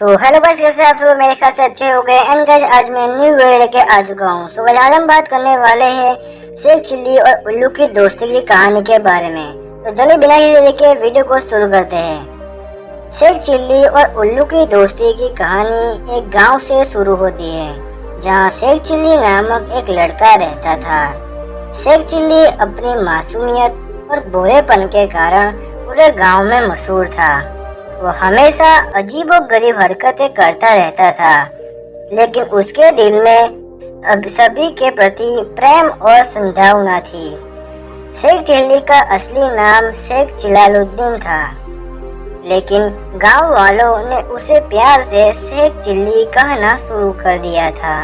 Hello guys, कैसे आप सब? मेरे ख्याल से अच्छे हो गए। एंड गाइस, आज मैं न्यू वीडियो लेके आ चुका हूँ। गाइस, आज हम बात करने वाले हैं शेख चिल्ली और उल्लू की दोस्ती की कहानी के बारे में। तो चलिए बिना देरी देखे वीडियो को शुरू करते हैं। शेख चिल्ली और उल्लू की दोस्ती की कहानी एक गाँव से शुरू होती है, जहाँ शेख चिल्ली नामक एक लड़का रहता था। शेख चिल्ली अपनी मासूमियत और भोलेपन के कारण पूरे गाँव में मशहूर था। वो हमेशा अजीबोगरीब हरकतें करता रहता था, लेकिन उसके दिल में सभी के प्रति प्रेम और सद्भावना थी। शेख चिल्ली का असली नाम शेख जलालुद्दीन था, लेकिन गांव वालों ने उसे प्यार से शेख चिल्ली कहना शुरू कर दिया था।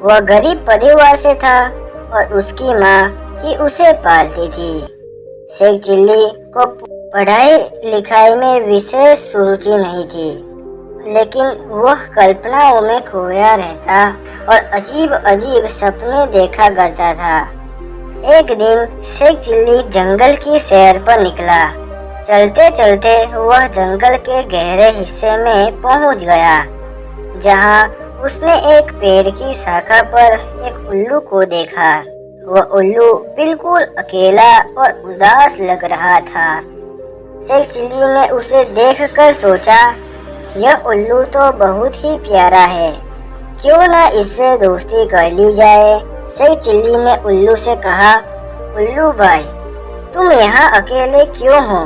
वह गरीब परिवार से था और उसकी माँ ही उसे पालती थी। शेख चिल्ली को पढ़ाई लिखाई में विशेष रुचि नहीं थी, लेकिन वह कल्पनाओं में खोया रहता और अजीब अजीब सपने देखा करता था। एक दिन शेख चिल्ली जंगल की सैर पर निकला। चलते चलते वह जंगल के गहरे हिस्से में पहुंच गया, जहां उसने एक पेड़ की शाखा पर एक उल्लू को देखा। वह उल्लू बिल्कुल अकेला और उदास लग रहा था। शेख चिल्ली ने उसे देखकर सोचा, यह उल्लू तो बहुत ही प्यारा है, क्यों ना इससे दोस्ती कर ली जाए। शेख चिल्ली ने उल्लू से कहा, उल्लू भाई, तुम यहाँ अकेले क्यों हो?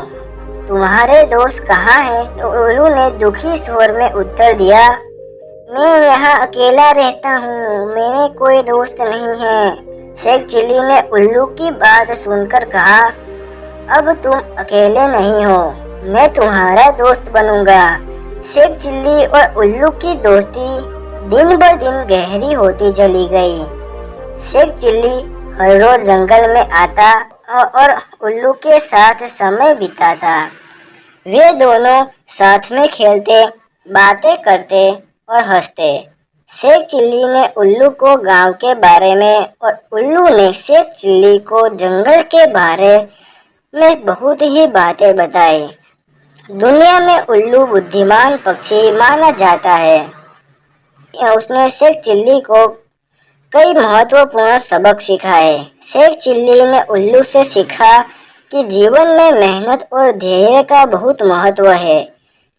तुम्हारे दोस्त कहाँ हैं? उल्लू ने दुखी स्वर में उत्तर दिया, मैं यहाँ अकेला रहता हूँ, मेरे कोई दोस्त नहीं है। शेख चिल्ली ने उल्लू की बात सुनकर कहा, अब तुम अकेले नहीं हो, मैं तुम्हारा दोस्त बनूंगा। शेख चिल्ली और उल्लू की दोस्ती दिन ब दिन गहरी होती चली गई। शेख चिल्ली हर रोज जंगल में आता और उल्लू के साथ समय बिताता। वे दोनों साथ में खेलते, बातें करते और हंसते। शेख चिल्ली ने उल्लू को गांव के बारे में और उल्लू ने शेख चिल्ली को जंगल के बारे में बहुत ही बातें बताई। दुनिया में उल्लू बुद्धिमान पक्षी माना जाता है। उसने शेख चिल्ली को कई महत्वपूर्ण सबक सिखाए। शेख चिल्ली ने उल्लू से सीखा कि जीवन में मेहनत और धैर्य का बहुत महत्व है।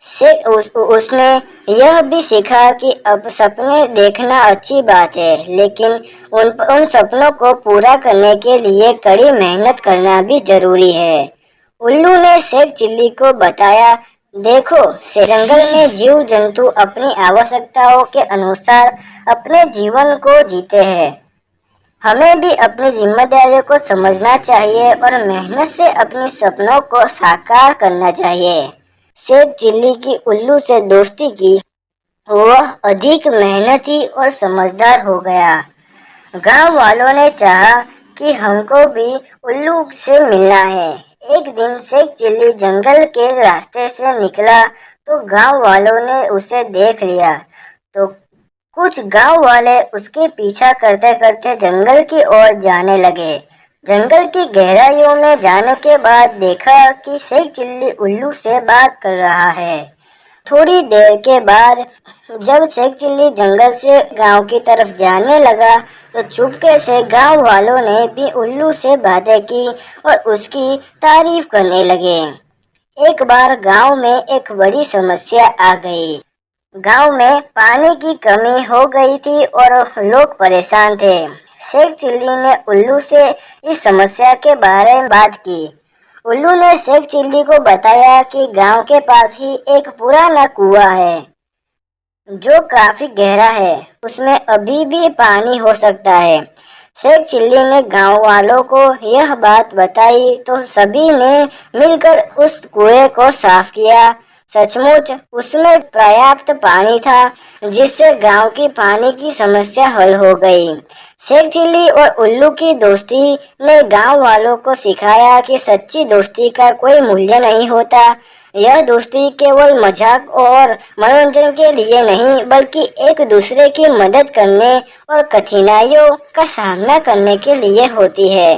उसने यह भी सीखा कि अब सपने देखना अच्छी बात है, लेकिन उन सपनों को पूरा करने के लिए कड़ी मेहनत करना भी जरूरी है। उल्लू ने शेख चिल्ली को बताया, देखो, जंगल में जीव जंतु अपनी आवश्यकताओं के अनुसार अपने जीवन को जीते हैं। हमें भी अपनी जिम्मेदारियों को समझना चाहिए और मेहनत से अपने सपनों को साकार करना चाहिए। शेख चिल्ली की उल्लू से दोस्ती की, वह अधिक मेहनती और समझदार हो गया। गांव वालों ने चाहा कि हमको भी उल्लू से मिलना है। एक दिन शेख चिल्ली जंगल के रास्ते से निकला तो गांव वालों ने उसे देख लिया, तो कुछ गांव वाले उसके पीछा करते करते जंगल की ओर जाने लगे। जंगल की गहराइयों में जाने के बाद देखा कि शेख चिल्ली उल्लू से बात कर रहा है। थोड़ी देर के बाद जब शेख चिल्ली जंगल से गांव की तरफ जाने लगा तो चुपके से गांव वालों ने भी उल्लू से बातें की और उसकी तारीफ करने लगे। एक बार गांव में एक बड़ी समस्या आ गई। गांव में पानी की कमी हो गई थी और लोग परेशान थे। शेख चिल्ली ने उल्लू से इस समस्या के बारे में बात की। उल्लू ने शेख चिल्ली को बताया कि गांव के पास ही एक पुराना कुआं है, जो काफी गहरा है, उसमें अभी भी पानी हो सकता है। शेख चिल्ली ने गांव वालों को यह बात बताई तो सभी ने मिलकर उस कुएं को साफ किया। सचमुच उसमें पर्याप्त पानी था, जिससे गांव की पानी की समस्या हल हो गई। शेख चिल्ली और उल्लू की दोस्ती ने गांव वालों को सिखाया कि सच्ची दोस्ती का कोई मूल्य नहीं होता। यह दोस्ती केवल मजाक और मनोरंजन के लिए नहीं, बल्कि एक दूसरे की मदद करने और कठिनाइयों का सामना करने के लिए होती है।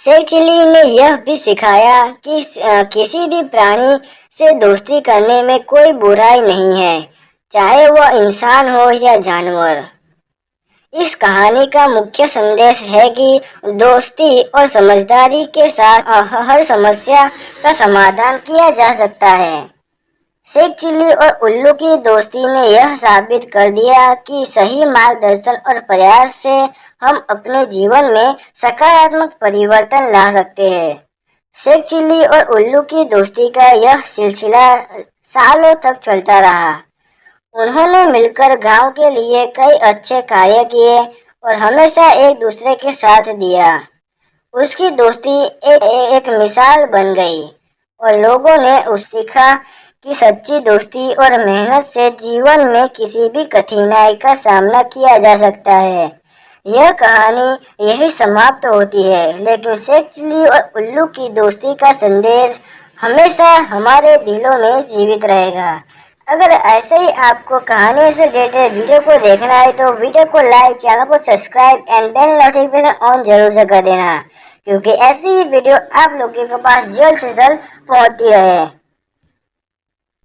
शेख चिल्ली ने यह भी सिखाया कि किसी भी प्राणी से दोस्ती करने में कोई बुराई नहीं है, चाहे वह इंसान हो या जानवर। इस कहानी का मुख्य संदेश है कि दोस्ती और समझदारी के साथ हर समस्या का समाधान किया जा सकता है। शेख चिल्ली और उल्लू की दोस्ती ने यह साबित कर दिया कि सही मार्गदर्शन और प्रयास से हम अपने जीवन में सकारात्मक परिवर्तन ला सकते हैं। शेख चिल्ली और उल्लू की दोस्ती का यह सिलसिला सालों तक चलता रहा। उन्होंने मिलकर गांव के लिए कई अच्छे कार्य किए और हमेशा एक दूसरे के साथ दिया। उसकी दोस्ती एक मिसाल बन गई और लोगों ने उस सीखा कि सच्ची दोस्ती और मेहनत से जीवन में किसी भी कठिनाई का सामना किया जा सकता है। यह कहानी यही समाप्त होती है, लेकिन शेख चिल्ली और उल्लू की दोस्ती का संदेश हमेशा हमारे दिलों में जीवित रहेगा। अगर ऐसे ही आपको कहानी से रिलेटेड वीडियो को देखना है तो वीडियो को लाइक, चैनल को subscribe and bell notification on जरूर से कर देना, क्योंकि ऐसी ही वीडियो आप लोगों के पास जल्द से जल्द पहुंचती रहे।